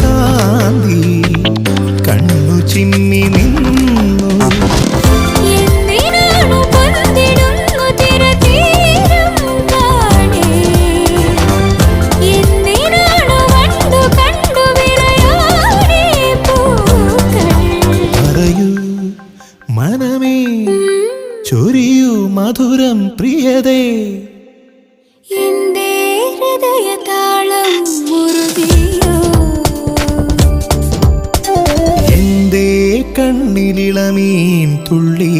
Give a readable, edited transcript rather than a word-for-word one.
കാന്തി കണ്ണു ചിമ്മി നിന്നു. പറയൂ മനമേ, ചൊരിയൂ മധുരം പ്രിയതേ. എന്റെ ഹൃദയതാളം മുറുകിയോ, എന്റെ കണ്ണിലിളമീൻ തുള്ളി